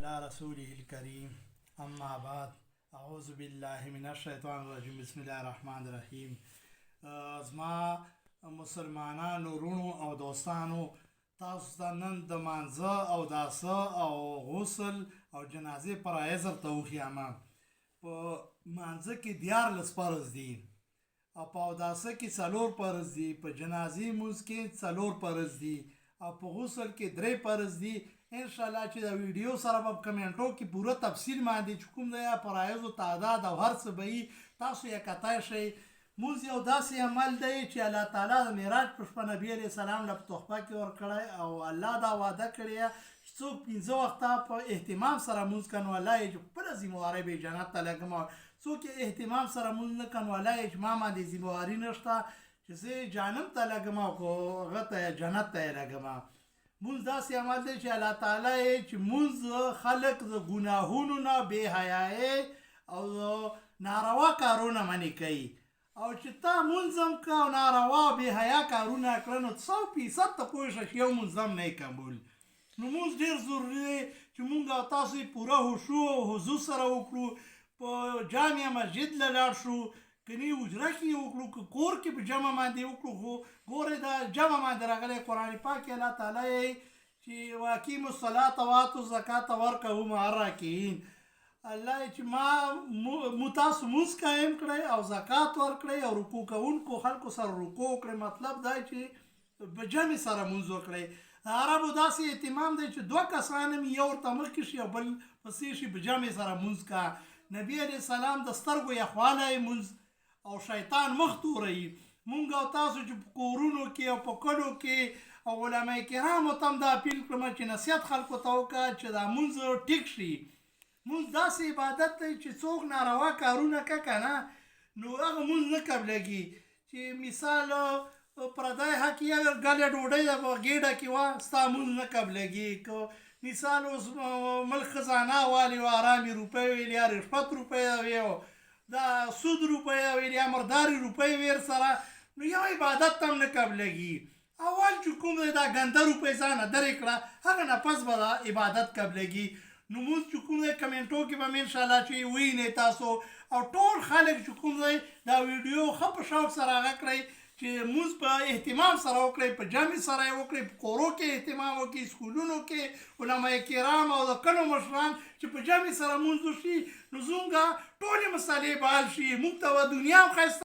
على رسوله الكريم اما بعد اعوذ بالله من الشیطان الرجیم بسم الله الرحمن الرحیم. زما مسلمانانو رونو او دوستانو، تاسو ته نن د مانځه او داسه او غسل او جنازې فرایض ورته وښیم. په مانځه کې 14 فرض دي او په اوداسه کې 4 فرض دي، په جنازې لمونځ کې 4 فرض دي او په غسل کې 3 فرض دي. انشاءالله چې د ویډیو سره به کمنټو کې پوره تفصیل باندې چې کوم دی فرایضو تعداد او هر څه به وي، تاسو یې کتای شئ. مونځ یو داسې عمل دی چې الله تعالی د معراج په شپه نبي علیه السلام له په تحفه کې ورکړی او الله دا وعده کړې چې څوک 15 وخته په اهتمام سره مونځ کوي نو الله یې خپله ذمهوارۍ به یې جنت ته لګوي. څوک یې اهتمام سره مونځ نه کوي نو الله یې چې ما باندې ذمهواري نشته چې زه یې جهنم ته لګوم او هغه ته جنت ته یې لګوم. مونځ داسې عمل دی چې الله تعالی یې چې مونځ خلک د ګناهونو نه بې حیایۍ او ناروا کارونه منې کوي، او چې تا مونځ هم که او ناروا او بې حیا کارونه کړه نو 100% ته پوه شه چې یو مونځ هم نه یې قبول. نو مونځ ډېر ضروري دی چې مونږ او تاسو یې پوره هوښو او حضور سره وکړو. په جامع مسجد له لاړ شو، کنی حجره کې وکړو، که کور کې په جمع باندې وکړو. خو ګورئ دا جمع باندې راغلی قرآن پاک کې الله تعالی یې چې واقیموا الصلاة وآتوا الزکاة وارکعوا مع الراکعین. الله یې چې ما تاسو مونځ قایم کړئ او زکات ورکړئ او رکوع کوونکو خلکو سره رکوع وکړئ. مطلب دا چې په جمع سره مونځ وکړئ. عربو داسې اهتمام دی چې 2 کسان هم یو ورته مخکې شي او بل پسې شي، په جمع سره مونځ کا. نبي علیه السلام د سترګو یخوالی مونځ او شیطان مخ توروي. مونږ او تاسو چې په کورونو کې او په کلو کې او علما کرامو ته هم دا اپیل کړم چې نصیحت خلکو ته وکړه چې دا مونځ ټیک شي. مونځ داسې عبادت دی چې څوک ناروا کارونه کوي که نه نو هغه مونځ نه قبلېږي. چې مثال پردی حق یې اگر ګلې ډوډۍ په ګېډه کې وه ستا مونځ نه قبلېږي. که مثال اوس ملک خزانه والي و ارامي روپۍ ویل یا رشوت روپۍ وی دا سود روپۍ ویل یا مرداري روپۍ ویر سره نو یو عبادت ته هم نه قبلېږي. اول چې کوم دی دا ګنده روپۍ ځانه درې کړه هغه نه پس به دا عبادت قبلېږي. نو مونځ چې کوم دی کمنټو کې به مې انشاءالله چې ووینئ تاسو او ټول خلک چې کوم دی دا ویډیو ښه په شوق سره هغه کړئ چې مونځ په اهتمام سره وکړئ، په جمع سره یې وکړئ، په کورو کې اهتمام وکړئ، سکولونو کې علما کرام او د کلو مشران چې په جمع سره مونځ وشي نو زموږ ټولې مسلې به حل شي. موږ ته به دنیا هم ښایسته